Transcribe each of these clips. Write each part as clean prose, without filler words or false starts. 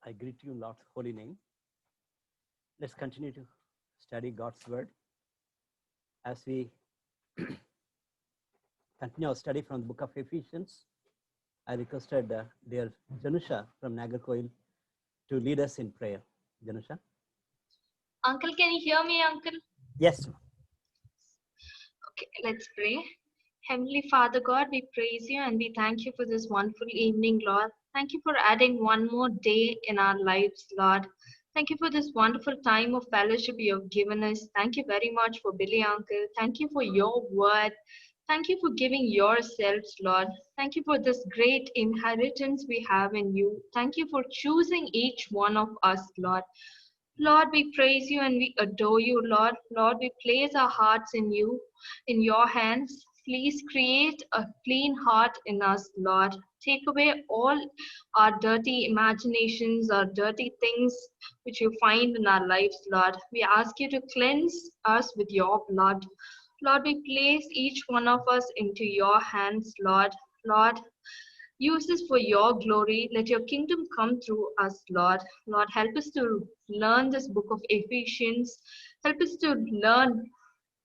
I greet you in Lord's holy name. Let's continue to study God's word. As we continue our study from the book of Ephesians, I requested dear Janusha from Nagarkoil to lead us in prayer. Janusha? Uncle, can you hear me, Uncle? Yes. Okay, let's pray. Heavenly Father God, we praise you and we thank you for this wonderful evening, Lord. Thank you for adding one more day in our lives, Lord. Thank you for this wonderful time of fellowship you have given us. Thank you very much for Billy, Uncle. Thank you for your word. Thank you for giving yourselves, Lord. Thank you for this great inheritance we have in you. Thank you for choosing each one of us, Lord. Lord, we praise you and we adore you, Lord. Lord, we place our hearts in you, in your hands. Please create a clean heart in us, Lord. Take away all our dirty imaginations, our dirty things which you find in our lives, Lord. We ask you to cleanse us with your blood. Lord, we place each one of us into your hands, Lord. Lord, use this for your glory. Let your kingdom come through us, Lord. Lord, help us to learn this book of Ephesians. Help us to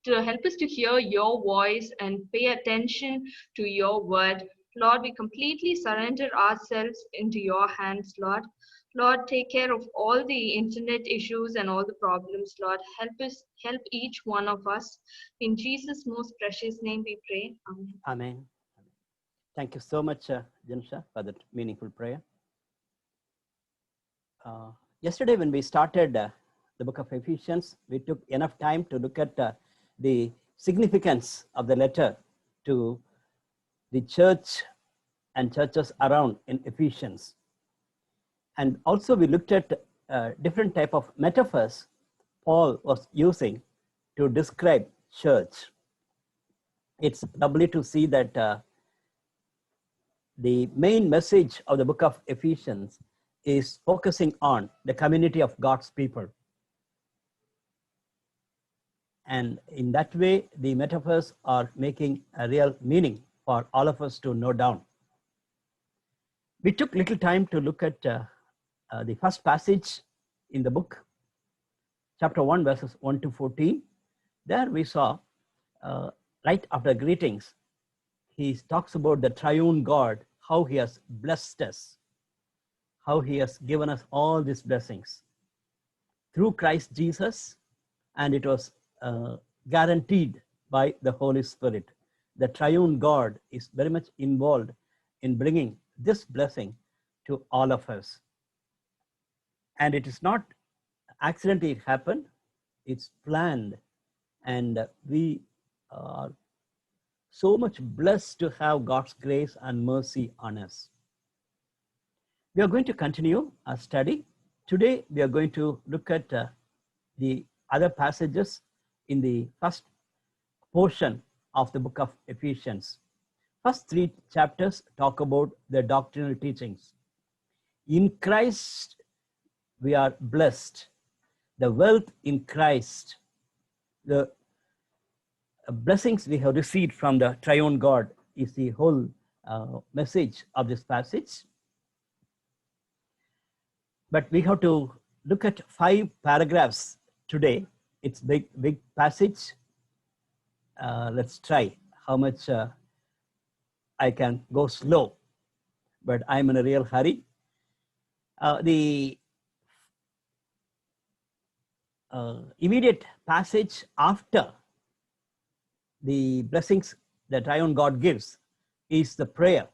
help us to hear your voice and pay attention to your word. Lord, we completely surrender ourselves into your hands, Lord. Lord, take care of all the internet issues and all the problems, Lord. Help each one of us. In Jesus' most precious name we pray. Amen. Amen. Thank you so much, Janusha, for that meaningful prayer. Yesterday, when we started the book of Ephesians, we took enough time to look at the significance of the letter to the church and churches around in Ephesians. And also we looked at different type of metaphors Paul was using to describe church. It's lovely to see that the main message of the book of Ephesians is focusing on the community of God's people. And in that way, the metaphors are making a real meaning for all of us to note down. We took little time to look at the first passage in the book, chapter 1, verses 1 to 14. There we saw, right after greetings, he talks about the triune God, how he has blessed us, how he has given us all these blessings through Christ Jesus, and it was guaranteed by the Holy Spirit. The triune God is very much involved in bringing this blessing to all of us. And it is not accidentally happened, it's planned. And we are so much blessed to have God's grace and mercy on us. We are going to continue our study. Today, we are going to look at the other passages in the first portion of the book of Ephesians. First 3 chapters talk about the doctrinal teachings. In Christ, we are blessed. The wealth in Christ, the blessings we have received from the triune God is the whole message of this passage. But we have to look at 5 paragraphs today. It's big passage. Let's try how much I can go slow, but I'm in a real hurry. The immediate passage after the blessings that triune God gives is the prayer.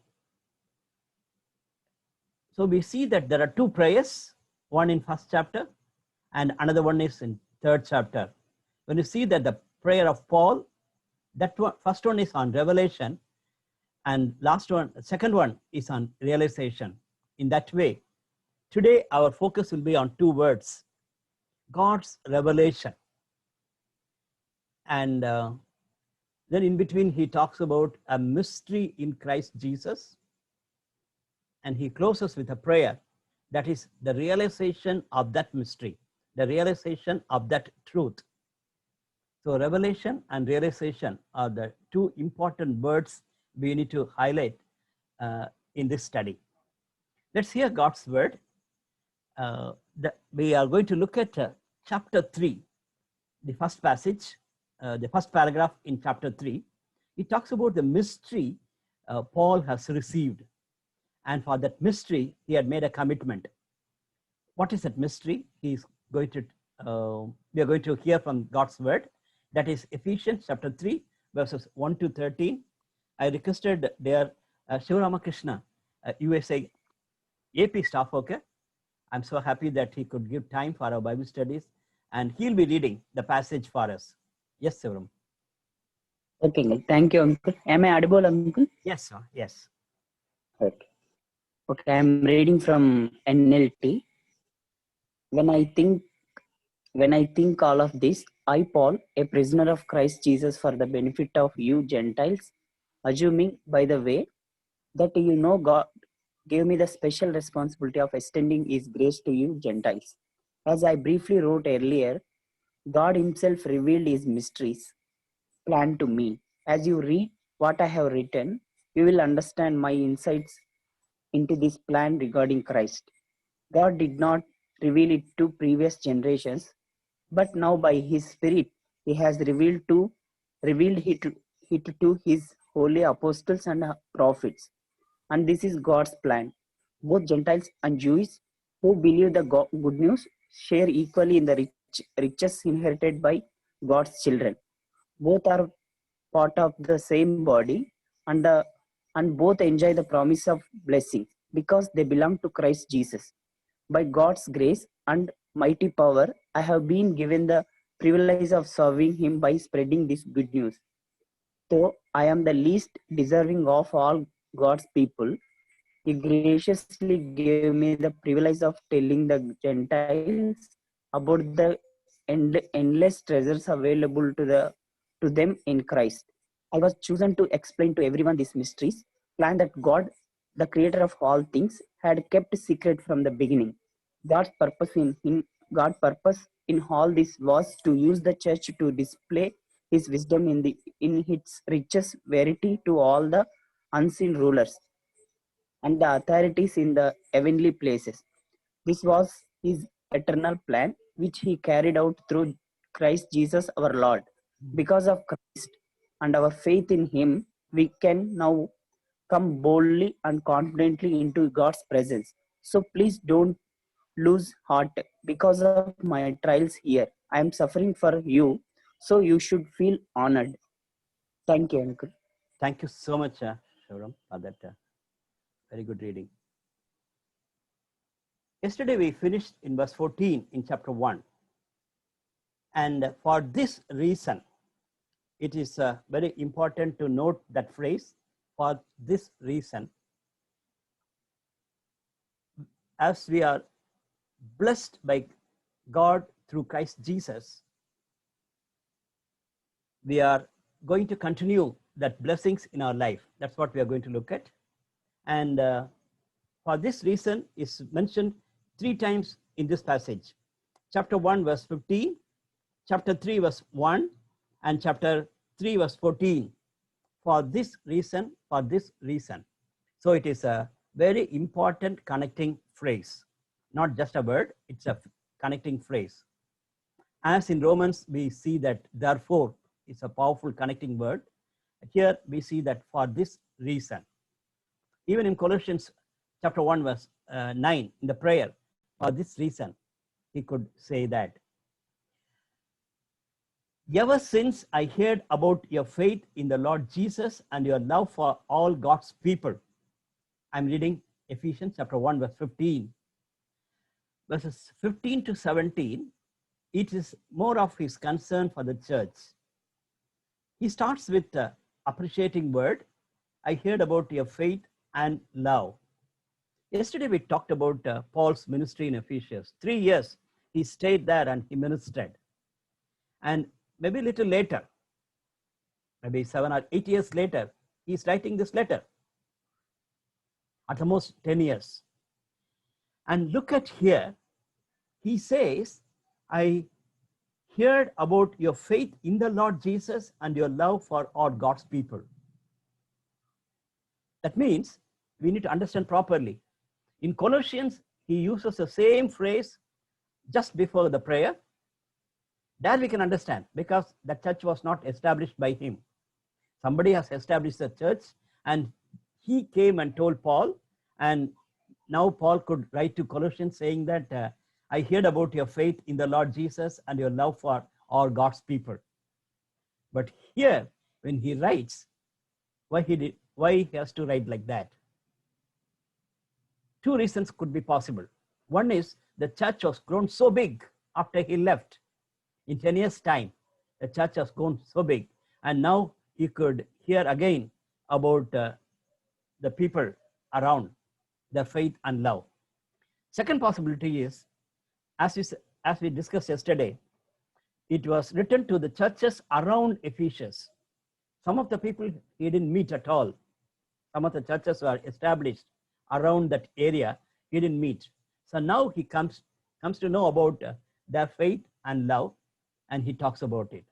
So we see that there are 2 prayers, one in first chapter and another one is in 3rd chapter. When you see that the prayer of Paul, that one, first one is on revelation, and second one is on realization. In that way, today our focus will be on 2 words, God's revelation. And then in between, he talks about a mystery in Christ Jesus. And he closes with a prayer that is the realization of that mystery, the realization of that truth. So revelation and realization are the 2 important words we need to highlight in this study. Let's hear God's word. we are going to look at chapter 3, the first passage, the first paragraph in chapter 3. It talks about the mystery Paul has received. And for that mystery, he had made a commitment. What is that mystery? We are going to hear from God's word. That is Ephesians chapter 3, verses 1 to 13. I requested their Shivaramakrishna, USA AP staff, okay? I'm so happy that he could give time for our Bible studies, and he'll be reading the passage for us. Yes, Sivaram. Okay, Uncle. Thank you, Uncle. Am I audible, Uncle? Yes, sir. Yes. Okay. Okay, I'm reading from NLT. When I think all of this, I, Paul, a prisoner of Christ Jesus for the benefit of you Gentiles, assuming, by the way, that you know God gave me the special responsibility of extending His grace to you Gentiles. As I briefly wrote earlier, God Himself revealed His mysteries plan to me. As you read what I have written, you will understand my insights into this plan regarding Christ. God did not reveal it to previous generations, but now by His Spirit, He has revealed it to His holy apostles and prophets. And this is God's plan. Both Gentiles and Jews who believe the good news share equally in the riches inherited by God's children. Both are part of the same body, and both enjoy the promise of blessing because they belong to Christ Jesus. By God's grace and mighty power, I have been given the privilege of serving Him by spreading this good news. Though I am the least deserving of all God's people, He graciously gave me the privilege of telling the Gentiles about the endless treasures available to them in Christ. I was chosen to explain to everyone these mysteries, plan that God, the creator of all things, had kept secret from the beginning. God's purpose in all this was to use the church to display His wisdom in its richest verity to all the unseen rulers and the authorities in the heavenly places. This was His eternal plan, which He carried out through Christ Jesus our Lord. Because of Christ and our faith in Him, we can now come boldly and confidently into God's presence. So please don't lose heart because of my trials here. I am suffering for you, so you should feel honored. Thank you, Uncle. Thank you so much, Shivaram, for that very good reading. Yesterday we finished in verse 14 in chapter 1. And for this reason, it is very important to note that phrase, for this reason. As we are blessed by God through Christ Jesus, we are going to continue that blessings in our life. That's what we are going to look at. And for this reason is mentioned 3 times in this passage. Chapter 1, verse 15, chapter 3, verse 1, and chapter 3, verse 14. For this reason, for this reason. So it is a very important connecting phrase, not just a word, it's a connecting phrase. As in Romans, we see that therefore is a powerful connecting word. Here we see that for this reason. Even in Colossians chapter 1, verse 9, in the prayer, for this reason, he could say that. Ever since I heard about your faith in the Lord Jesus and your love for all God's people. I'm reading Ephesians chapter 1, verse 15. Verses 15 to 17, it is more of his concern for the church. He starts with the appreciating word. I heard about your faith and love. Yesterday we talked about Paul's ministry in Ephesians. 3 years he stayed there and he ministered. And maybe a little later, maybe 7 or 8 years later, he's writing this letter. At the most 10 years. And look at here, he says, I heard about your faith in the Lord Jesus and your love for all God's people. That means we need to understand properly. In Colossians, he uses the same phrase just before the prayer. That we can understand, because the church was not established by him. Somebody has established the church, and he came and told Paul, and now Paul could write to Colossians saying that I heard about your faith in the Lord Jesus and your love for all God's people. But here, when he writes, why he has to write like that? Two reasons could be possible. One is the church was grown so big after he left. In 10 years' time, the church has grown so big, and now he could hear again about the people around, their faith and love. Second possibility is, as we discussed yesterday, it was written to the churches around Ephesus. Some of the people he didn't meet at all. Some of the churches were established around that area he didn't meet. So now he comes to know about their faith and love, and he talks about it.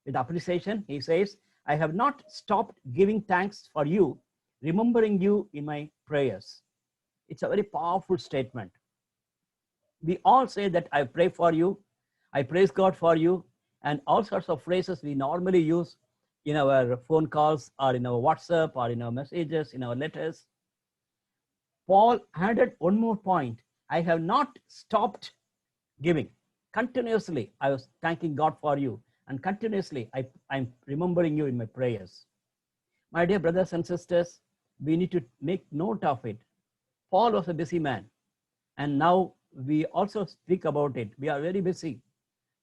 With appreciation, he says, I have not stopped giving thanks for you, remembering you in my prayers. It's a very powerful statement. We all say that I pray for you, I praise God for you, and all sorts of phrases we normally use in our phone calls or in our WhatsApp or in our messages, in our letters. Paul added one more point. I have not stopped giving. Continuously, I was thanking God for you, and continuously, I'm remembering you in my prayers. My dear brothers and sisters, we need to make note of it. Paul was a busy man, and now we also speak about it. We are very busy.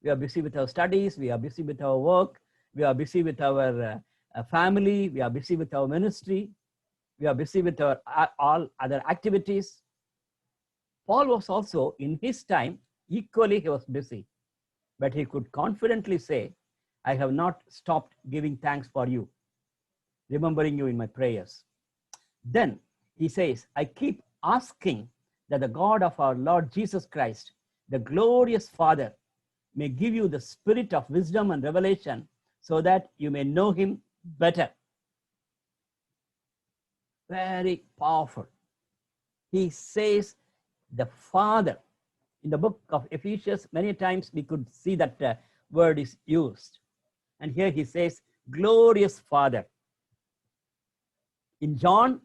We are busy with our studies, we are busy with our work, we are busy with our family, we are busy with our ministry, we are busy with our all other activities. Paul was also, in his time, equally he was busy, but he could confidently say, I have not stopped giving thanks for you, remembering you in my prayers. Then he says, I keep asking that the God of our Lord Jesus Christ, the glorious Father, may give you the spirit of wisdom and revelation so that you may know him better. Very powerful. He says the Father. In the book of Ephesians, many times we could see that word is used. And here he says, glorious Father. In John,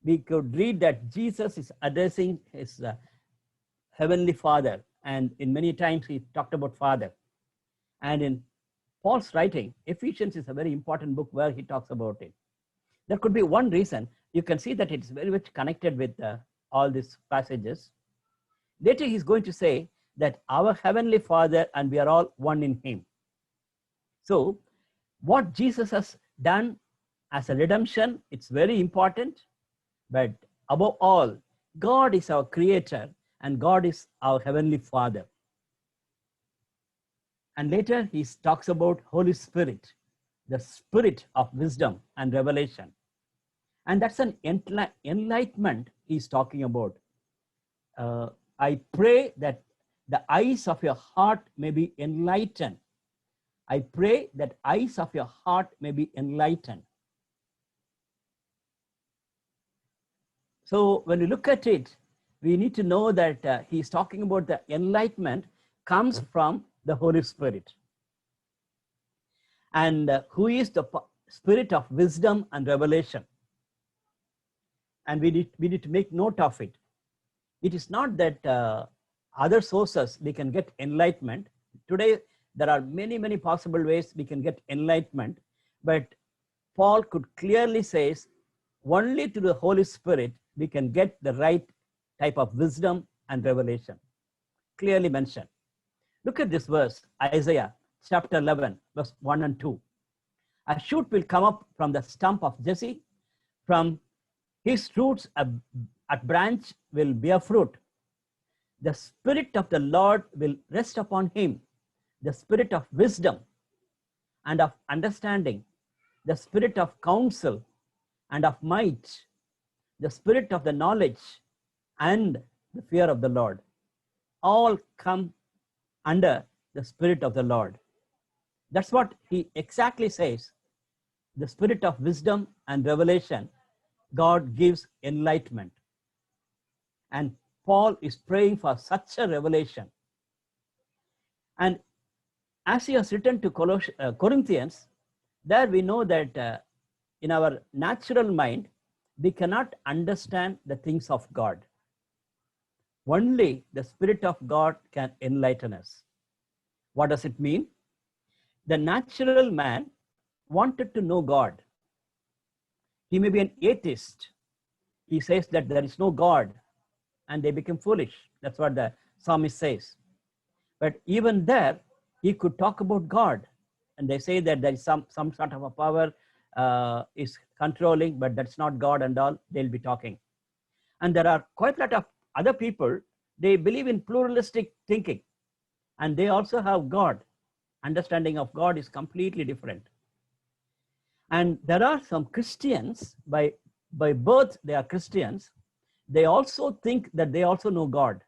we could read that Jesus is addressing his heavenly Father. And in many times he talked about Father. And in Paul's writing, Ephesians is a very important book where he talks about it. There could be one reason. You can see that it's very much connected with all these passages. Later he's going to say that our heavenly Father and we are all one in him. So what Jesus has done as a redemption, it's very important. But above all, God is our creator and God is our heavenly Father. And later he talks about Holy Spirit, the spirit of wisdom and revelation. And that's an enlightenment he's talking about. I pray that the eyes of your heart may be enlightened. I pray that eyes of your heart may be enlightened. So when we look at it, we need to know that he's talking about the enlightenment comes from the Holy Spirit. And who is the spirit of wisdom and revelation? And we need to make note of it. It is not that other sources we can get enlightenment. Today, there are many, many possible ways we can get enlightenment. But Paul could clearly say, only through the Holy Spirit, we can get the right type of wisdom and revelation. Clearly mentioned. Look at this verse, Isaiah chapter 11, verse 1 and 2. A shoot will come up from the stump of Jesse. From his roots, a branch will bear fruit. The Spirit of the Lord will rest upon him, the Spirit of wisdom and of understanding, the Spirit of counsel and of might, the Spirit of the knowledge and the fear of the Lord. All come under the Spirit of the Lord. That's what he exactly says. The Spirit of wisdom and revelation, God gives enlightenment. And Paul is praying for such a revelation. And as he has written to Corinthians, there we know that in our natural mind, we cannot understand the things of God. Only the Spirit of God can enlighten us. What does it mean? The natural man wanted to know God. He may be an atheist. He says that there is no God, and they become foolish. That's what the psalmist says. But even there, he could talk about God. And they say that there is some sort of a power is controlling, but that's not God and all. They'll be talking. And there are quite a lot of other people, they believe in pluralistic thinking. And they also have God. Understanding of God is completely different. And there are some Christians, by birth they are Christians, they also think that they also know God.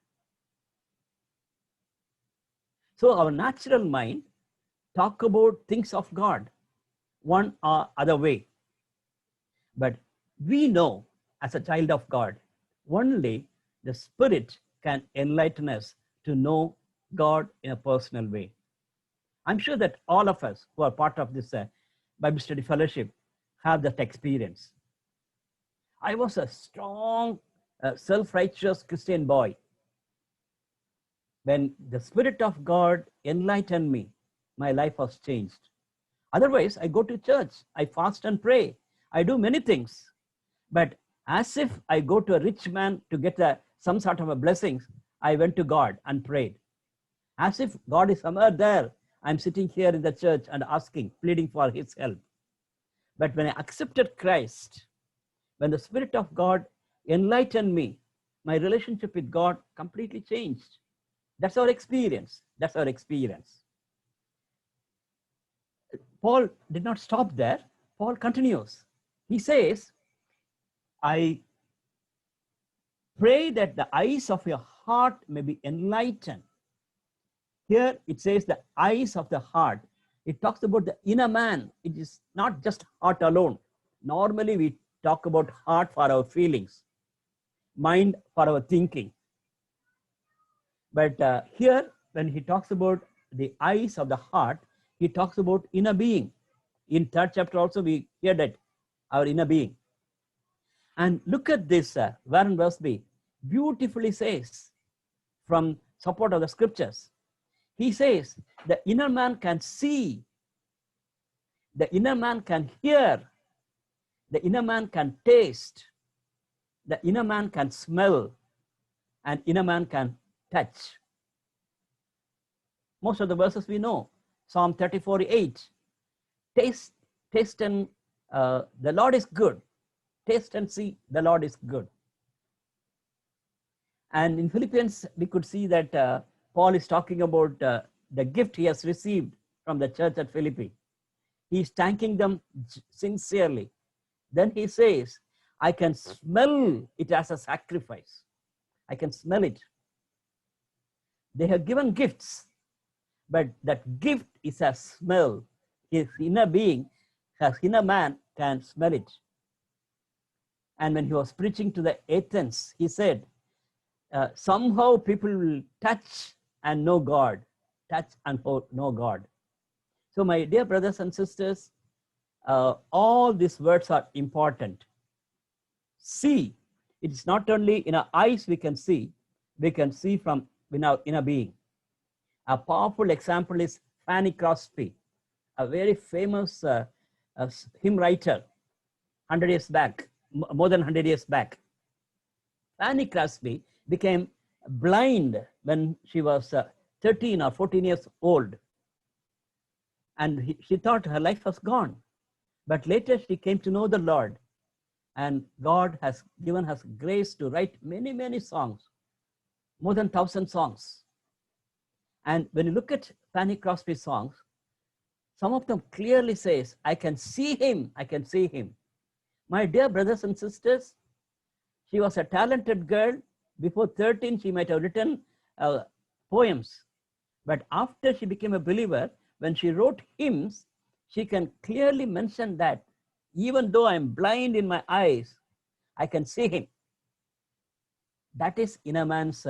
So our natural mind talk about things of God one or other way. But we know as a child of God, only the Spirit can enlighten us to know God in a personal way. I'm sure that all of us who are part of this Bible study fellowship have that experience. I was a strong, self-righteous Christian boy. When the Spirit of God enlightened me, my life was changed. Otherwise, I go to church, I fast and pray, I do many things. But as if I go to a rich man to get some sort of a blessing, I went to God and prayed. As if God is somewhere there, I'm sitting here in the church and asking, pleading for his help. But when I accepted Christ, when the Spirit of God enlightened me, my relationship with God completely changed. That's our experience. That's our experience. Paul did not stop there. Paul continues. He says, I pray that the eyes of your heart may be enlightened. Here it says the eyes of the heart. It talks about the inner man. It is not just heart alone. Normally we talk about heart for our feelings, mind for our thinking. But here, when he talks about the eyes of the heart, he talks about inner being. In 3rd chapter also, we hear that, our inner being. And look at this, Warren Wiersbe beautifully says, from support of the scriptures, he says, the inner man can see, the inner man can hear, the inner man can taste, the inner man can smell, and inner man can touch. Most of the verses we know. Psalm 34:8. Taste and the Lord is good. Taste and see, the Lord is good. And in Philippians, we could see that Paul is talking about the gift he has received from the church at Philippi. He's thanking them sincerely. Then he says, I can smell it as a sacrifice. I can smell it. They have given gifts, but that gift is a smell. His inner being, his inner man can smell it. And when he was preaching to the Athens, he said, somehow people will touch and know God, touch and know God. So my dear brothers and sisters, all these words are important. See, it's not only in our eyes we can see from in our inner being. A powerful example is Fanny Crosby, a very famous hymn writer, 100 years back, more than 100 years back. Fanny Crosby became blind when she was 13 or 14 years old. And she thought her life was gone. But later she came to know the Lord. And God has given her grace to write many, many songs, more than 1,000 songs. And when you look at Fanny Crosby's songs, some of them clearly says, I can see him, I can see him. My dear brothers and sisters, she was a talented girl. Before 13, she might have written poems. But after she became a believer, when she wrote hymns, she can clearly mention that even though I'm blind in my eyes, I can see him. That is inner man's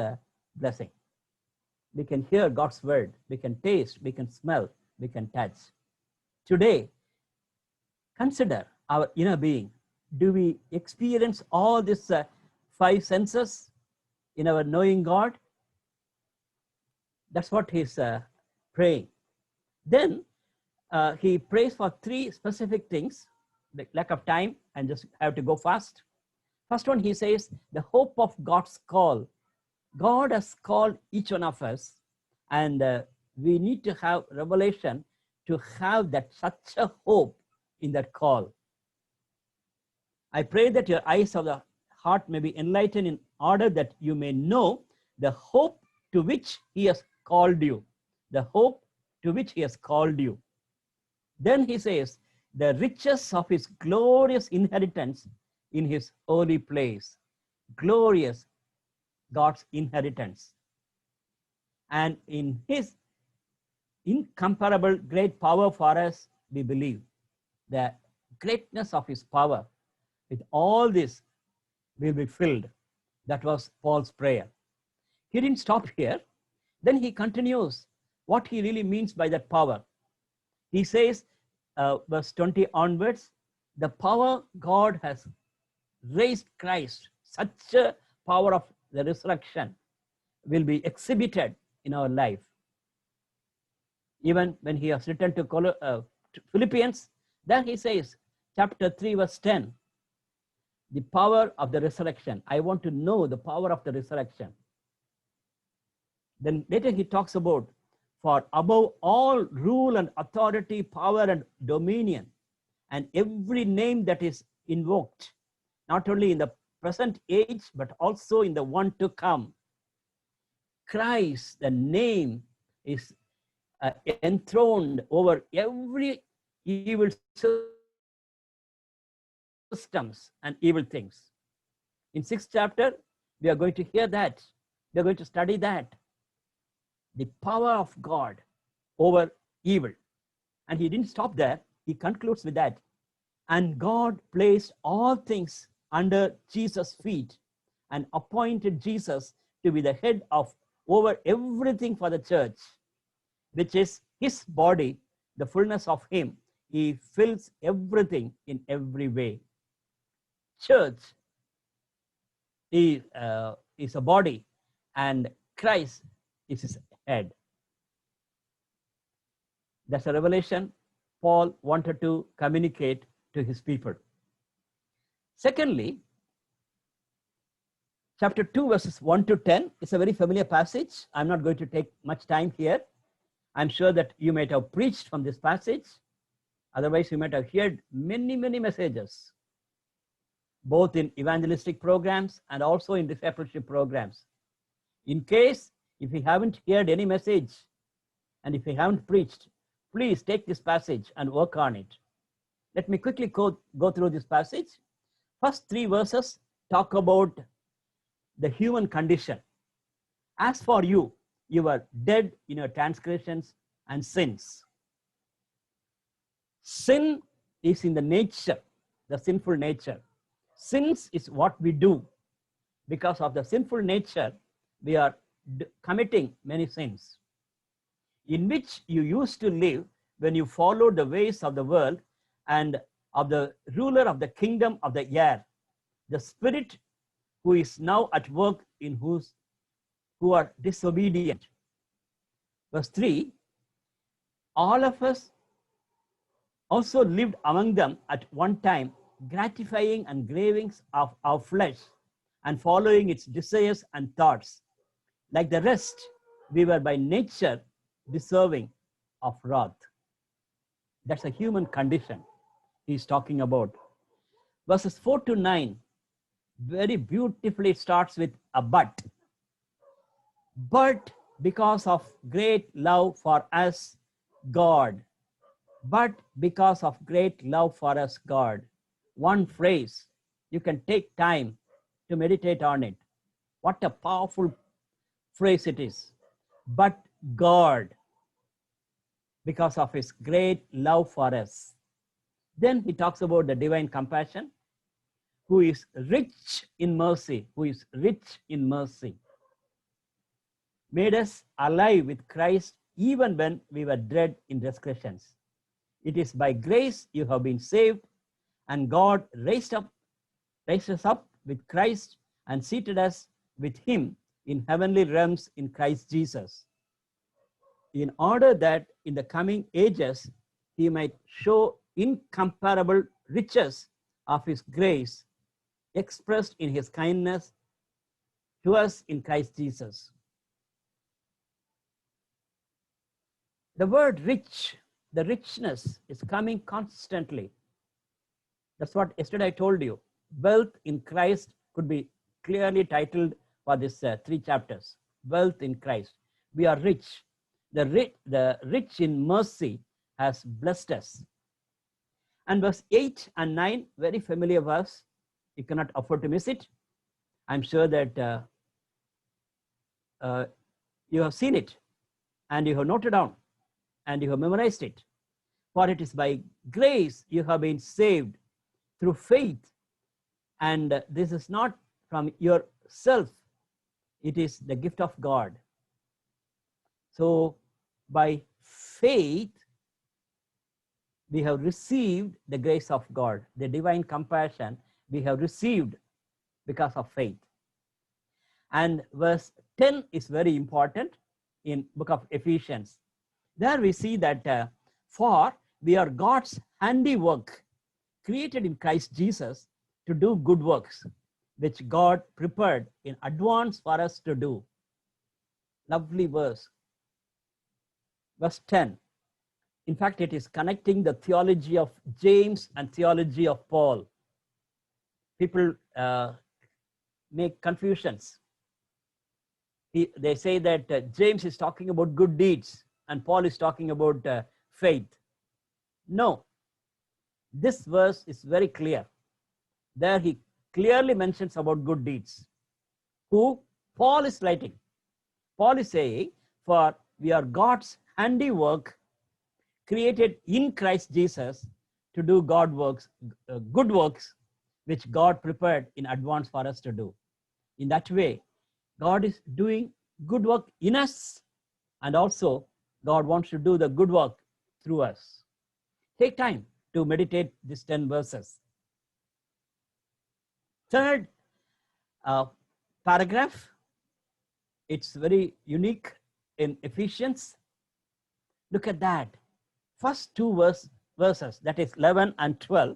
blessing. We can hear God's word, we can taste, we can smell, we can touch. Today, consider our inner being. Do we experience all these 5 senses in our knowing God? That's what he's praying. Then he prays for 3 specific things. The lack of time and just have to go fast. First one, he says, the hope of God's call. God has called each one of us, and we need to have revelation to have that such a hope in that call. I pray that your eyes of the heart may be enlightened in order that you may know the hope to which he has called you. The hope to which he has called you. Then he says, the riches of his glorious inheritance in his holy place. Glorious, God's inheritance. And in his incomparable great power for us, we believe the greatness of his power. With all this, will be filled. That was Paul's prayer. He didn't stop here. Then he continues what he really means by that power. He says, verse 20 onwards, the power God has raised Christ, such a power of the resurrection will be exhibited in our life. Even when he has written to Philippians, then he says, chapter 3, verse 10, the power of the resurrection. I want to know the power of the resurrection. Then later he talks about, for above all rule and authority, power and dominion, and every name that is invoked, not only in the present age, but also in the one to come. Christ, the name, is enthroned over every evil systems and evil things. In 6th chapter, we are going to hear that. We are going to study that. The power of God over evil. And he didn't stop there. He concludes with that. And God placed all things under Jesus' feet and appointed Jesus to be the head of over everything for the church, which is his body, the fullness of him. He fills everything in every way. Church is a body, and Christ is his head. That's a revelation Paul wanted to communicate to his people. Secondly, chapter 2, verses 1 to 10 is a very familiar passage. I'm not going to take much time here. I'm sure that you might have preached from this passage. Otherwise, you might have heard many, many messages, both in evangelistic programs and also in discipleship programs. In case, if you haven't heard any message and if you haven't preached, please take this passage and work on it. Let me quickly go through this passage. First 3 verses talk about the human condition. As for you, you were dead in your transgressions and sins. Sin is in the nature, the sinful nature. Sins is what we do. Because of the sinful nature, we are committing many sins, in which you used to live when you followed the ways of the world and of the ruler of the kingdom of the air, the spirit who is now at work in who are disobedient. Verse 3, all of us also lived among them at one time, gratifying and cravings of our flesh and following its desires and thoughts. Like the rest, we were by nature deserving of wrath. That's a human condition he's talking about. Verses 4 to 9 very beautifully starts with a but. But because of great love for us, God. But because of great love for us, God. One phrase, you can take time to meditate on it. What a powerful phrase it is. But God, because of his great love for us. Then he talks about the divine compassion. who is rich in mercy, who is rich in mercy, made us alive with Christ even when we were dead in transgressions. It is by grace you have been saved, and God raised us up with Christ and seated us with him in heavenly realms in Christ Jesus, in order that in the coming ages he might show incomparable riches of his grace expressed in his kindness to us in Christ Jesus. The word rich, the richness is coming constantly. That's what yesterday I told you. Wealth in Christ could be clearly titled for this 3 chapters. Wealth in Christ. We are rich. The rich in mercy has blessed us. And verse 8 and 9, very familiar verse. You cannot afford to miss it. I'm sure that you have seen it and you have noted down and you have memorized it. For it is by grace you have been saved through faith, and this is not from yourself, it is the gift of God. So by faith we have received the grace of God, the divine compassion we have received because of faith. And verse 10 is very important in book of Ephesians. There we see that for we are God's handiwork, created in Christ Jesus to do good works, which God prepared in advance for us to do. Lovely verse. Verse 10. In fact, it is connecting the theology of James and theology of Paul. People make confusions. They say that James is talking about good deeds and Paul is talking about faith. No, this verse is very clear. There he clearly mentions about good deeds. Who Paul is writing. Paul is saying, for we are God's handiwork, created in Christ Jesus to do God works, good works, which God prepared in advance for us to do. In that way, God is doing good work in us, and also God wants to do the good work through us. Take time to meditate these 10 verses. Third paragraph, it's very unique in Ephesians. Look at that. First 2 verses, that is 11 and 12,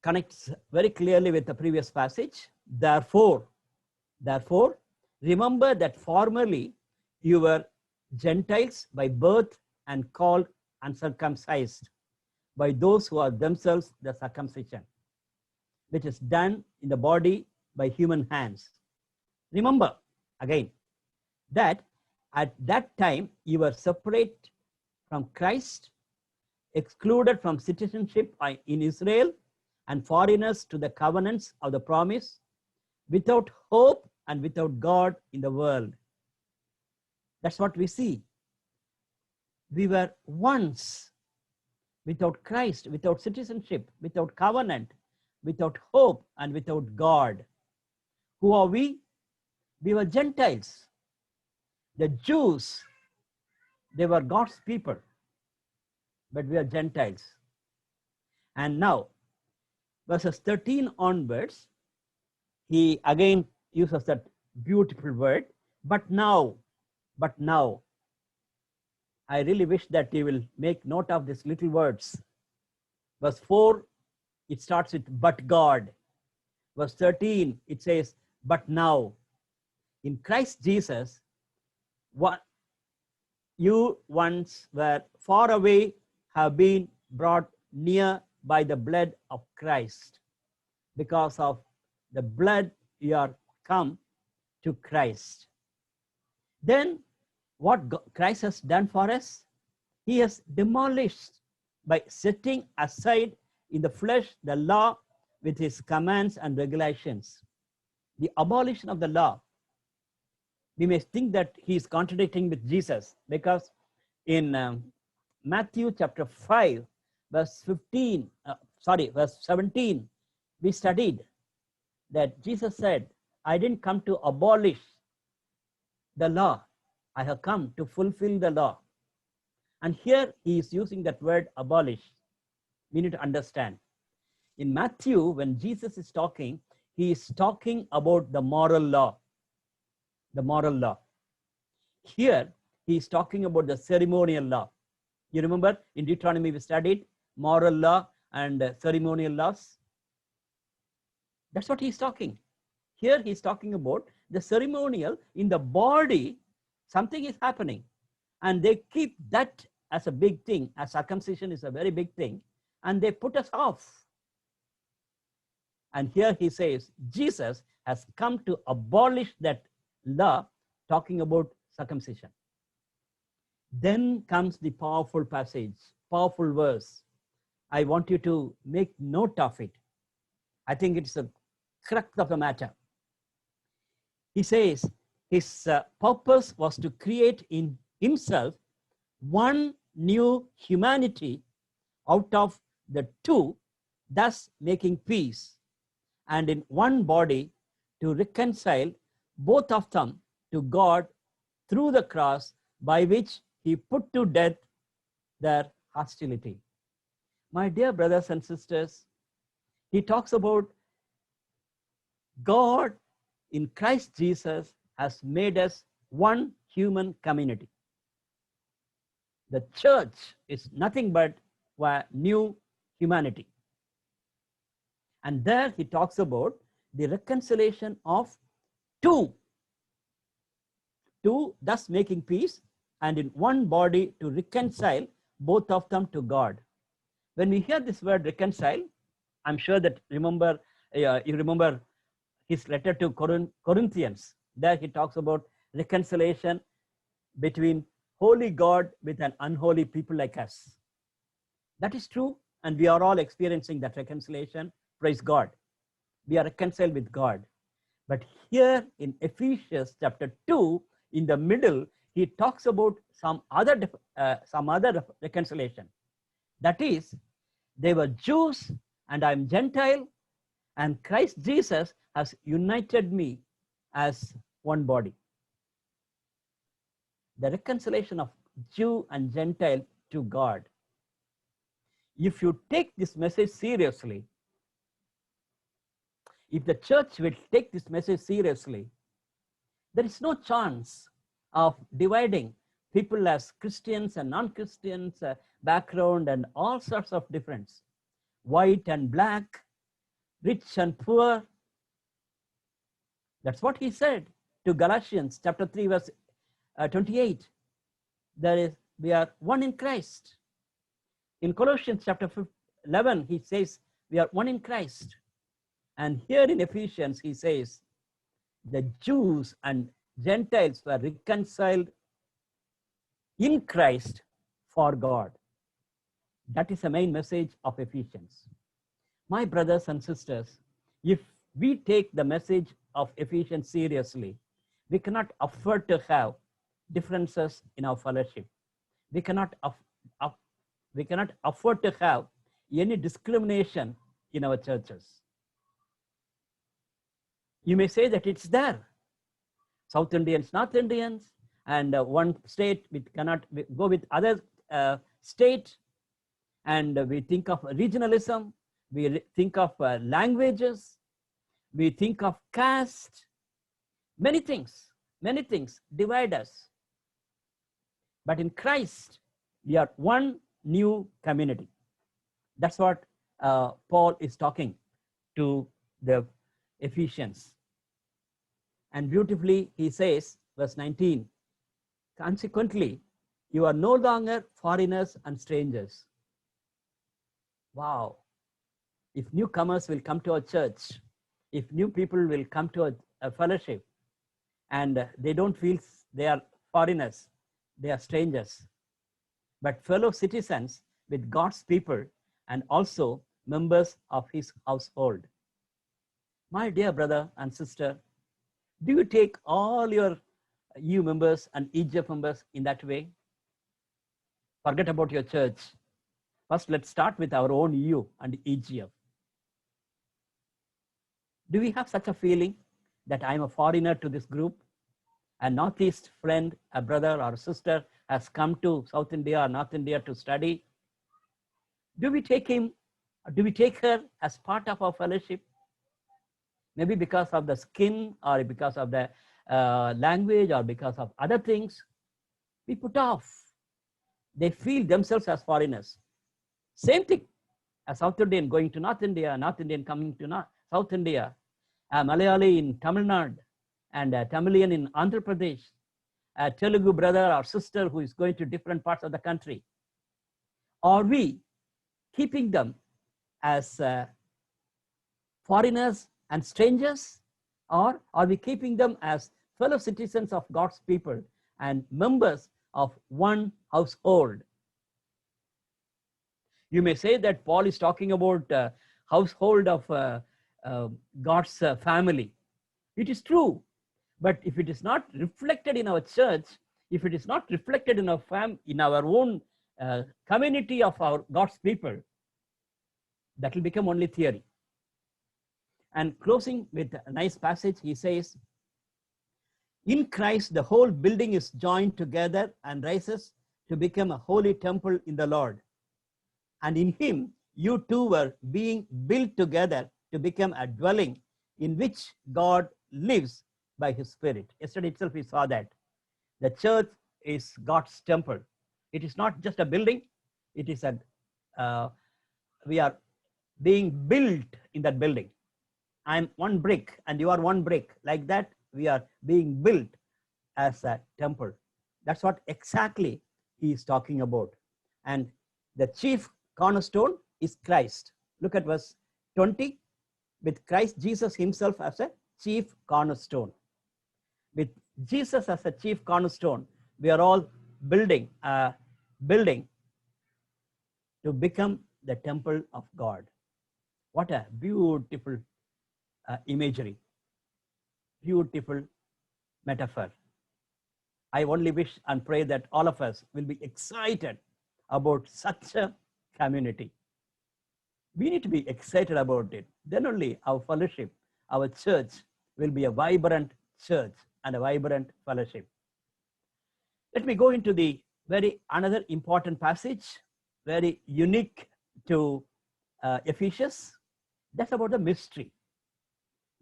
connects very clearly with the previous passage. Therefore, remember that formerly you were Gentiles by birth and called uncircumcised by those who are themselves the circumcision, which is done in the body by human hands. Remember again that at that time you were separate from Christ, excluded from citizenship in Israel, and foreigners to the covenants of the promise, without hope and without God in the world. That's what we see. We were once without Christ, without citizenship, without covenant, without hope, and without God. Who are we? We were Gentiles. The Jews, they were God's people, but we are Gentiles. And now, verses 13 onwards, he again uses that beautiful word, but now. I really wish that you will make note of these little words. Verse 4, it starts with, but God. Verse 13, it says, but now. In Christ Jesus, what you once were far away have been brought near by the blood of Christ. Because of the blood, you are come to Christ. Then what Christ has done for us, he has demolished by setting aside in the flesh the law with his commands and regulations. The abolition of the law. We may think that he is contradicting with Jesus, because in Matthew chapter 5, verse verse 17, we studied that Jesus said, I didn't come to abolish the law. I have come to fulfill the law. And here he is using that word abolish. We need to understand. In Matthew, when Jesus is talking, he is talking about the moral law. The moral law. Here, he is talking about the ceremonial law. You remember in Deuteronomy we studied moral law and ceremonial laws. That's what he's talking. Here he's talking about the ceremonial in the body. Something is happening, and they keep that as a big thing, as circumcision is a very big thing, and they put us off. And here he says Jesus has come to abolish that law, talking about circumcision. Then comes the powerful passage, powerful verse. I want you to make note of it. I think it's the crux of the matter. He says his purpose was to create in himself one new humanity out of the two, thus making peace, and in one body to reconcile both of them to God through the cross, by which he put to death their hostility. My dear brothers and sisters, he talks about God in Christ Jesus has made us one human community. The church is nothing but a new humanity. And there he talks about the reconciliation of two, thus making peace, and in one body to reconcile both of them to God. When we hear this word reconcile, I'm sure that you remember his letter to Corinthians. There he talks about reconciliation between holy God with an unholy people like us. That is true, and we are all experiencing that reconciliation. Praise God. We are reconciled with God. But here in Ephesians chapter 2, in the middle, he talks about some other reconciliation. That is, they were Jews and I'm Gentile, and Christ Jesus has united me as one body. The reconciliation of Jew and Gentile to God. If you take this message seriously, if the church will take this message seriously, there is no chance of dividing people as Christians and non-Christians, background and all sorts of difference, white and black, rich and poor. That's what he said to Galatians chapter 3 verse 28. We are one in Christ. In Colossians chapter 11, he says we are one in Christ. And here in Ephesians, he says the Jews and Gentiles were reconciled in Christ for God. That is the main message of Ephesians. My brothers and sisters, if we take the message of Ephesians seriously, we cannot afford to have differences in our fellowship. We cannot afford to have any discrimination in our churches. You may say that it's there. South Indians, North Indians, and one state we cannot go with other state. And we think of regionalism. We think of languages. We think of caste. Many things divide us. But in Christ, we are one new community. That's what Paul is talking to the Ephesians. And beautifully, he says, verse 19, consequently, you are no longer foreigners and strangers. Wow. If newcomers will come to our church, if new people will come to a fellowship, and they don't feel they are foreigners, they are strangers, but fellow citizens with God's people and also members of his household. My dear brother and sister, do you take all your EU members and EGF members in that way? Forget about your church. First, let's start with our own EU and EGF. Do we have such a feeling that I'm a foreigner to this group? A Northeast friend, a brother or sister has come to South India or North India to study. Do we take him, do we take her as part of our fellowship? Maybe because of the skin or because of the language or because of other things, we put off. They feel themselves as foreigners. Same thing, a South Indian going to North India, a North Indian coming to South India, a Malayali in Tamil Nadu, and a Tamilian in Andhra Pradesh, a Telugu brother or sister who is going to different parts of the country. Are we keeping them as foreigners and strangers, or are we keeping them as fellow citizens of God's people and members of one household? You may say that Paul is talking about household of God's family. It is true, but if it is not reflected in our church, if it is not reflected in our own community of our God's people, that will become only theory. And closing with a nice passage, he says, in Christ, the whole building is joined together and rises to become a holy temple in the Lord. And in him, you two were being built together to become a dwelling in which God lives by his Spirit. Yesterday itself, we saw that. The church is God's temple. It is not just a building. It is we are being built in that building. I'm one brick and you are one brick. Like that, we are being built as a temple. That's what exactly he is talking about. And the chief cornerstone is Christ. Look at verse 20. With Christ Jesus himself as a chief cornerstone. With Jesus as a chief cornerstone, we are all building a building to become the temple of God. What a beautiful imagery, beautiful metaphor. I only wish and pray that all of us will be excited about such a community. We need to be excited about it. Then only our fellowship, our church will be a vibrant church and a vibrant fellowship. Let me go into the another important passage, very unique to Ephesians. That's about the mystery.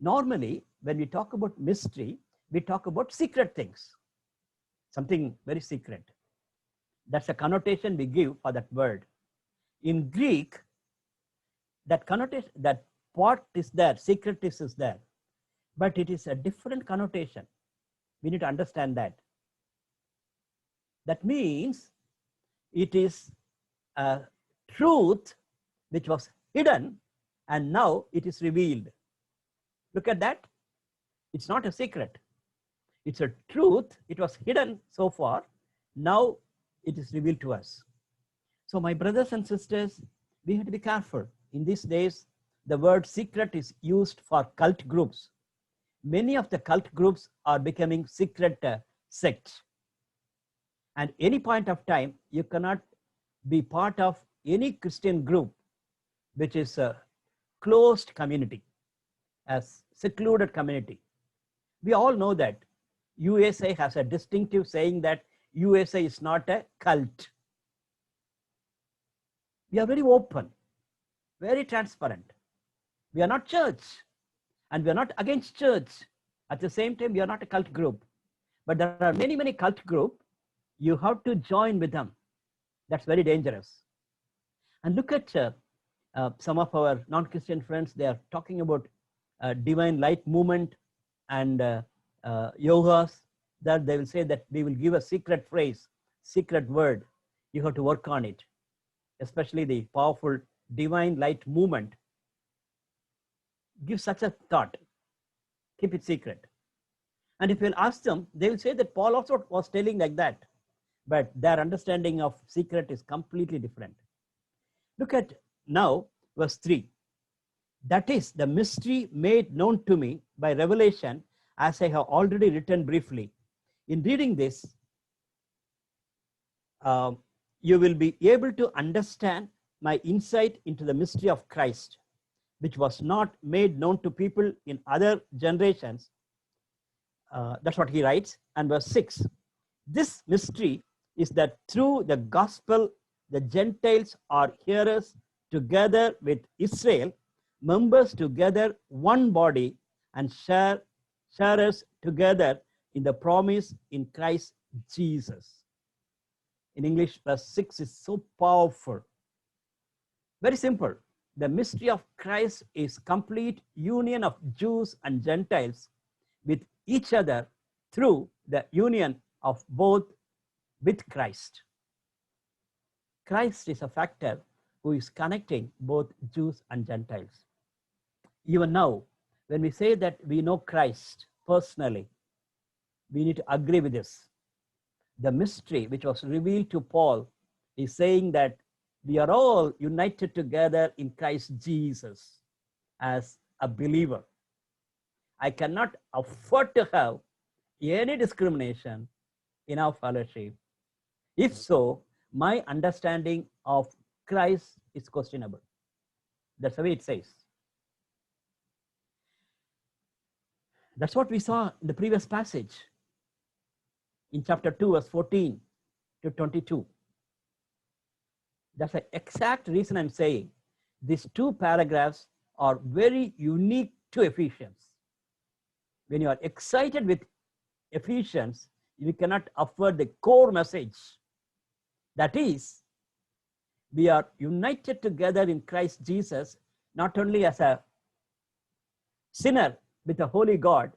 Normally, when we talk about mystery, we talk about secret things, something very secret. That's a connotation we give for that word. In Greek, that connotation, that part is there, secretness is there, but it is a different connotation. We need to understand that. That means it is a truth which was hidden and now it is revealed. Look at that. It's not a secret. It's a truth. It was hidden so far. Now it is revealed to us. So my brothers and sisters, we have to be careful. In these days, the word secret is used for cult groups. Many of the cult groups are becoming secret sects. At any point of time, you cannot be part of any Christian group which is a closed community, as secluded community. We all know that USA has a distinctive saying that USA is not a cult. We are very open, very transparent. We are not church and we are not against church. At the same time, we are not a cult group. But there are many, many cult groups. You have to join with them. That's very dangerous. And look at some of our non-Christian friends. They are talking about divine light movement and yogas. That they will say that we will give a secret phrase, secret word. You have to work on it, especially the powerful divine light movement. Give such a thought. Keep it secret. And if you'll ask them, they will say that Paul also was telling like that. But their understanding of secret is completely different. Look at now verse 3. That is the mystery made known to me by revelation, as I have already written briefly. In reading this, you will be able to understand my insight into the mystery of Christ, which was not made known to people in other generations. That's what he writes. And verse 6, this mystery is that through the gospel, the Gentiles are hearers together with Israel, members together, one body, and sharers together in the promise in Christ Jesus. In English, verse 6 is so powerful. Very simple. The mystery of Christ is complete union of Jews and Gentiles with each other through the union of both with Christ. Christ is a factor who is connecting both Jews and Gentiles. Even now, when we say that we know Christ personally, we need to agree with this. The mystery which was revealed to Paul is saying that we are all united together in Christ Jesus as a believer. I cannot afford to have any discrimination in our fellowship. If so, my understanding of Christ is questionable. That's the way it says. That's what we saw in the previous passage in chapter 2, verse 14 to 22. That's the exact reason I'm saying these two paragraphs are very unique to Ephesians. When you are excited with Ephesians, you cannot afford the core message. That is, we are united together in Christ Jesus, not only as a sinner with a holy God,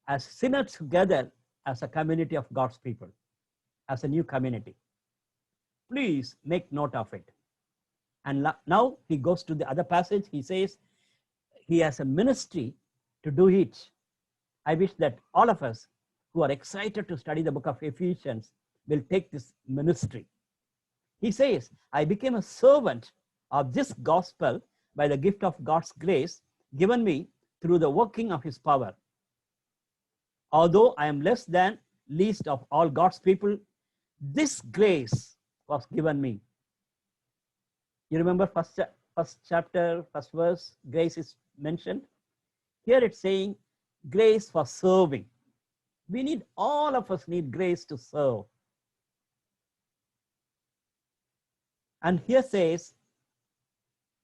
as sinners together as a community of God's people, as a new community. Please make note of it. And now he goes to the other passage. He says he has a ministry to do it. I wish that all of us who are excited to study the book of Ephesians will take this ministry. He says, I became a servant of this gospel by the gift of God's grace given me through the working of his power. Although I am less than least of all God's people, this grace was given me. You remember first chapter, first verse, grace is mentioned. Here it's saying grace for serving. We need, all of us need grace to serve. And here says,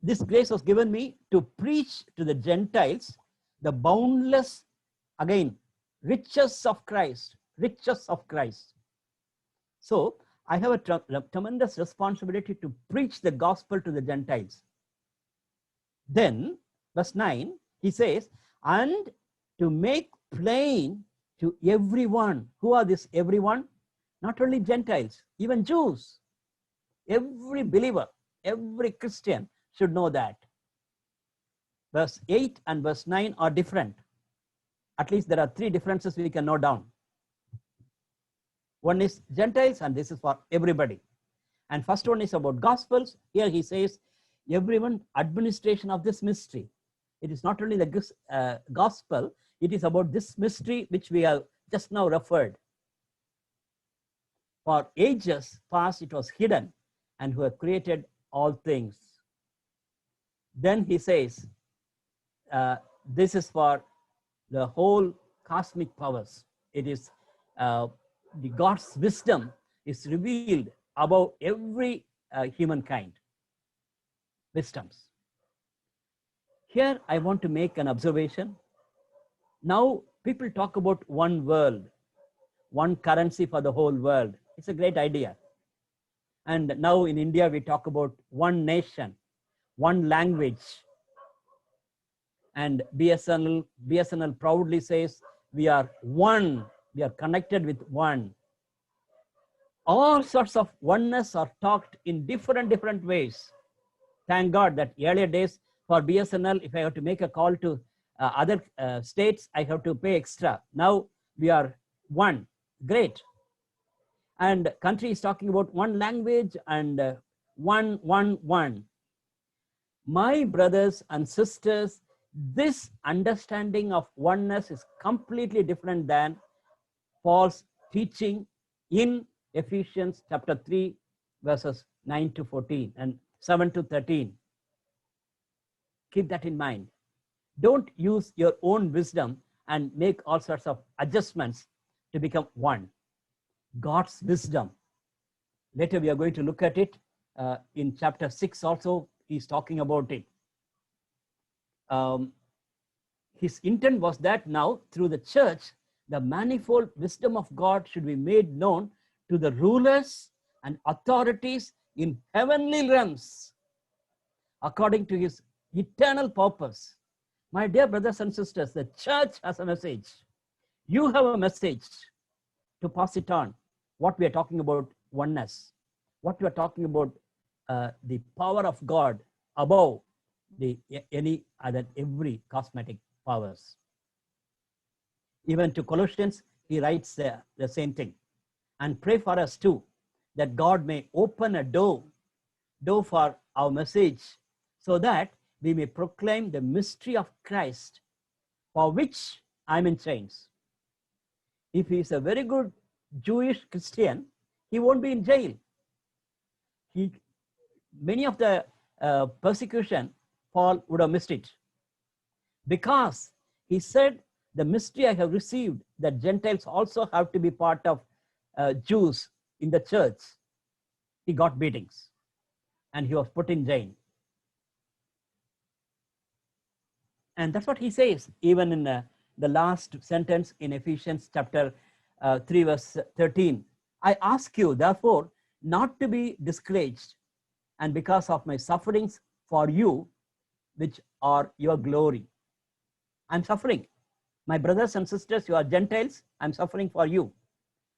this grace was given me to preach to the Gentiles the boundless, again, riches of Christ, riches of Christ. So I have a tremendous responsibility to preach the gospel to the Gentiles. Then, verse 9, he says, and to make plain to everyone. Who are this everyone? Not only Gentiles, even Jews. Every believer, every Christian should know that. Verse 8 and verse 9 are different. At least there are three differences we can note down. One is Gentiles, and this is for everybody. And first one is about Gospels. Here he says, everyone administration of this mystery. It is not only the Gospel, it is about this mystery which we have just now referred. For ages past it was hidden, and who have created all things. Then he says, this is for the whole cosmic powers. It is the God's wisdom is revealed above every humankind. Wisdoms. Here I want to make an observation. Now people talk about one world, one currency for the whole world. It's a great idea. And now in India we talk about one nation, one language. And BSNL proudly says we are one, we are connected with one. All sorts of oneness are talked in different ways. Thank God that earlier days for BSNL, if I have to make a call to other states, I have to pay extra. Now we are one. Great. And country is talking about one language and one. My brothers and sisters, this understanding of oneness is completely different than Paul's teaching in Ephesians chapter 3, verses 9 to 14. And 7 to 13. Keep that in mind. Don't use your own wisdom and make all sorts of adjustments to become one. God's wisdom. Later we are going to look at it in chapter 6 also. He's talking about it. His intent was that now through the church, the manifold wisdom of God should be made known to the rulers and authorities in heavenly realms according to his eternal purpose. My dear brothers and sisters, the church has a message. You have a message to pass it on. What we are talking about oneness, what we are talking about the power of God above every cosmetic powers. Even to Colossians, he writes the same thing. And pray for us too, that God may open a door for our message, so that we may proclaim the mystery of Christ, for which I'm in chains. If he is a very good Jewish Christian, he won't be in jail. Many of the persecution, Paul would have missed it, because he said, the mystery I have received, that Gentiles also have to be part of Jews in the church. He got beatings and he was put in jail. And that's what he says, even in the last sentence in Ephesians chapter 3, verse 13. I ask you, therefore, not to be discouraged, and because of my sufferings for you, which are your glory. I'm suffering. My brothers and sisters, you are Gentiles, I'm suffering for you.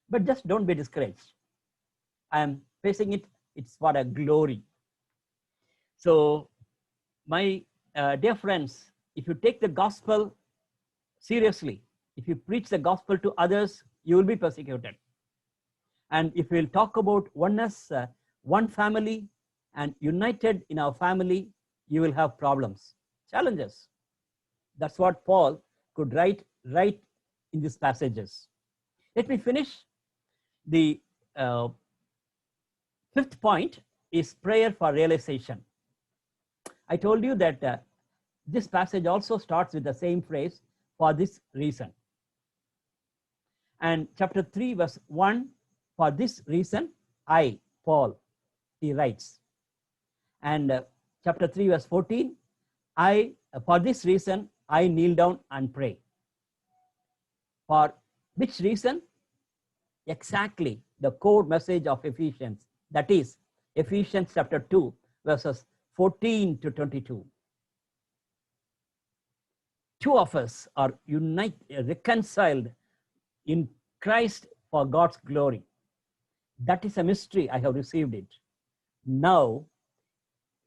But just don't be discouraged. I'm facing it, it's for a glory. So, my dear friends, if you take the gospel seriously, if you preach the gospel to others, you will be persecuted. And if we'll talk about oneness, one family, and united in our family, you will have problems, challenges. That's what Paul could write in these passages. Let me finish. The fifth point is prayer for realization. I told you that this passage also starts with the same phrase, for this reason. And chapter 3, verse 1, for this reason, I, Paul, he writes. And chapter 3, verse 14, for this reason, I kneel down and pray. For which reason? Exactly the core message of Ephesians. That is Ephesians chapter 2, verses 14 to 22. Two of us are reconciled in Christ for God's glory. That is a mystery. I have received it. Now,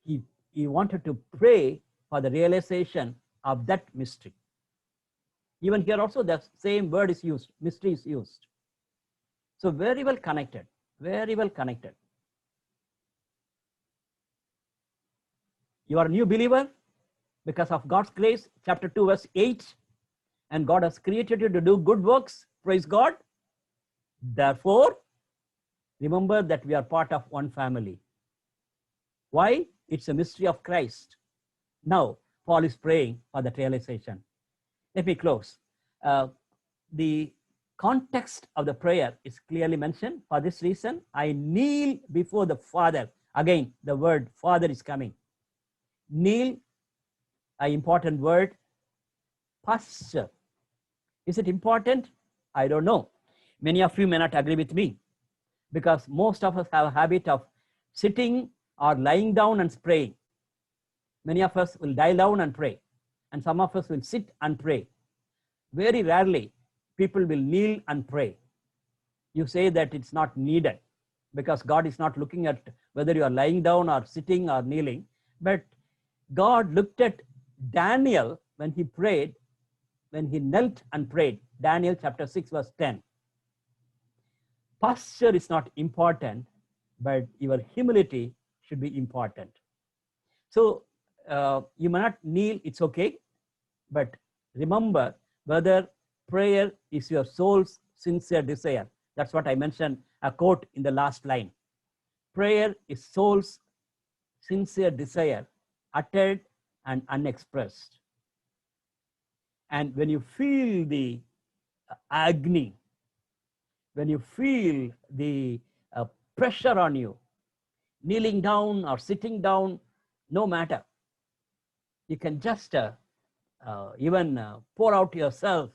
he wanted to pray for the realization of that mystery. Even here also the same word is used, mystery is used. So very well connected, very well connected. You are a new believer because of God's grace, chapter 2, verse 8, and God has created you to do good works, praise God. Therefore, remember that we are part of one family. Why? It's a mystery of Christ. Now, Paul is praying for that realization. Let me close. The context of the prayer is clearly mentioned. For this reason, I kneel before the Father. Again, the word Father is coming. Kneel, an important word. Posture. Is it important? I don't know. Many of you may not agree with me, because most of us have a habit of sitting or lying down and praying. Many of us will lie down and pray, and some of us will sit and pray. Very rarely people will kneel and pray. You say that it's not needed because God is not looking at whether you are lying down or sitting or kneeling. But God looked at Daniel when he prayed, when he knelt and prayed. Daniel chapter 6, verse 10. Posture is not important, but your humility should be important. So you may not kneel, it's okay, but remember whether prayer is your soul's sincere desire. That's what I mentioned, a quote in the last line. Prayer is soul's sincere desire, uttered and unexpressed. And when you feel the agony, when you feel the pressure on you, kneeling down or sitting down, no matter, you can just even pour out yourself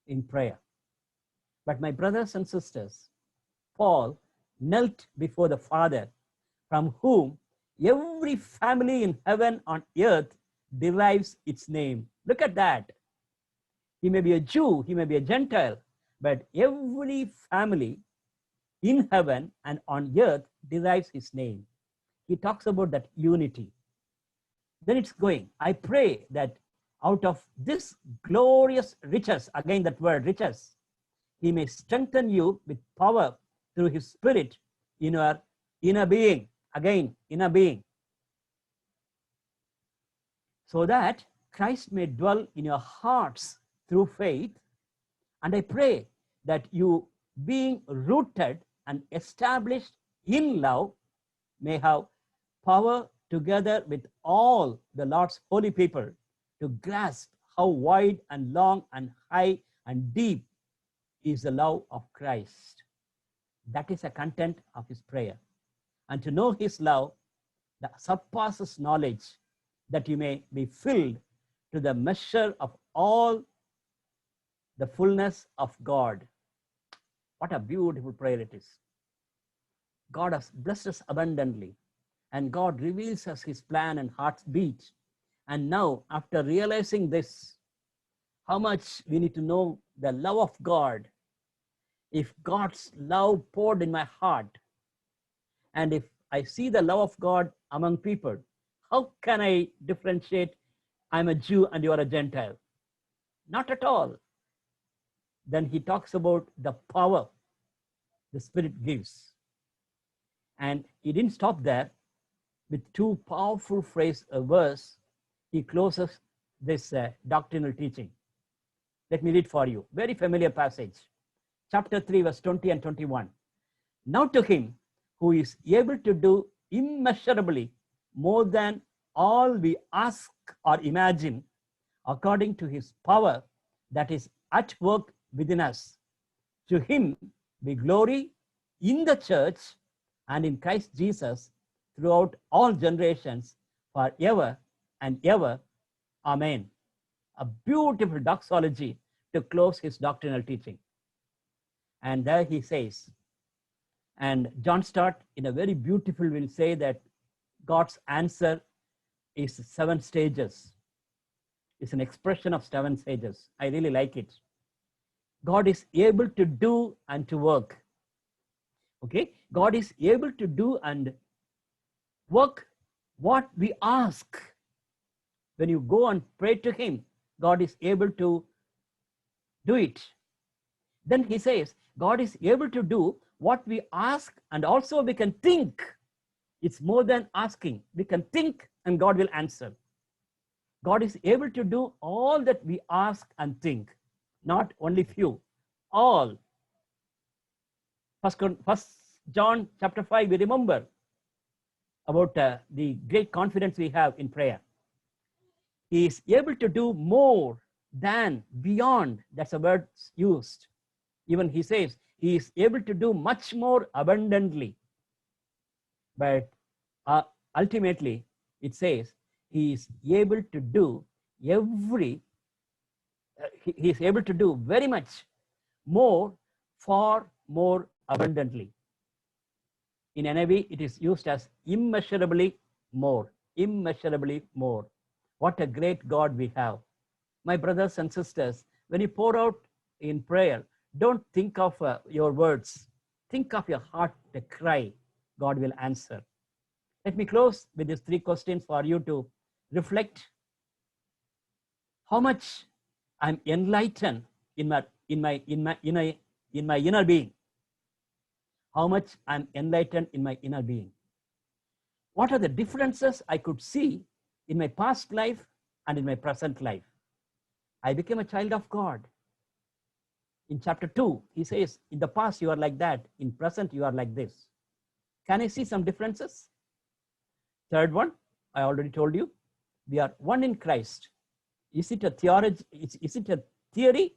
in prayer. But my brothers and sisters, Paul knelt before the Father, from whom every family in heaven on earth derives its name. Look at that. He may be a Jew, he may be a Gentile, but every family in heaven and on earth derives his name. He talks about that unity. Then it's going. I pray that out of this glorious riches, again that word riches, he may strengthen you with power through his Spirit in your inner being. Again, inner being. So that Christ may dwell in your hearts through faith. And I pray that you, being rooted and established in love, may have power together with all the Lord's holy people to grasp how wide and long and high and deep is the love of Christ. That is the content of his prayer. And to know his love that surpasses knowledge, that you may be filled to the measure of all the fullness of God. What a beautiful prayer it is. God has blessed us abundantly, and God reveals us his plan and heart's beat. And now, after realizing this, how much we need to know the love of God. If God's love poured in my heart, and if I see the love of God among people, how can I differentiate I'm a Jew and you are a Gentile? Not at all. Then he talks about the power the Spirit gives. And he didn't stop there. With two powerful verse, he closes this doctrinal teaching. Let me read for you. Very familiar passage. Chapter 3, verse 20 and 21. Now to him who is able to do immeasurably more than all we ask or imagine, according to his power that is at work within us. To him be glory in the church and in Christ Jesus throughout all generations, forever and ever. Amen. A beautiful doxology to close his doctrinal teaching. And there he says, and John Stott in a very beautiful will say that God's answer is 7 stages. It's an expression of 7 stages. I really like it. God is able to do and to work. Okay, God is able to do and work what we ask. When you go and pray to him, God is able to do it. Then he says, God is able to do what we ask, and also we can think. It's more than asking. We can think and God will answer. God is able to do all that we ask and think. Not only few, all. First John chapter 5, we remember about the great confidence we have in prayer. He is able to do more than, beyond, that's a word used. Even he says, he is able to do much more abundantly. But ultimately, it says, he is able to do he is able to do very much more, far more abundantly. In NIV, it is used as immeasurably more, immeasurably more. What a great God we have. My brothers and sisters, when you pour out in prayer, don't think of your words. Think of your heart, the cry. God will answer. Let me close with these 3 questions for you to reflect. How much I'm enlightened in my inner being. How much I'm enlightened in my inner being. What are the differences I could see in my past life and in my present life? I became a child of God. In chapter 2, he says, in the past you are like that, in present you are like this. Can I see some differences? Third one, I already told you, we are one in Christ. Is it a theology? Is it a theory,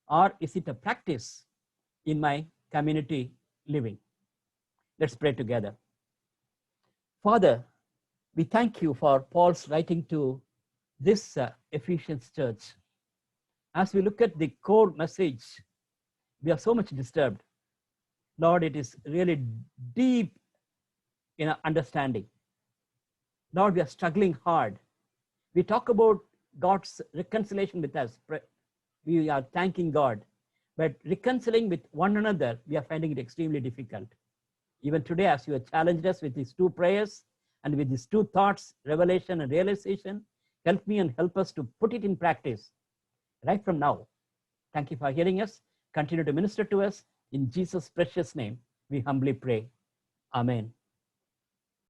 or is it a practice in my community living? Let's pray together. Father, we thank you for Paul's writing to this Ephesians church. As we look at the core message, we are so much disturbed. Lord, it is really deep in our understanding. Lord, we are struggling hard. We talk about God's reconciliation with us. We are thanking God. But reconciling with one another, we are finding it extremely difficult. Even today, as you have challenged us with these two prayers and with these two thoughts, revelation and realization, help me and help us to put it in practice right from now. Thank you for hearing us. Continue to minister to us. In Jesus' precious name, we humbly pray. Amen.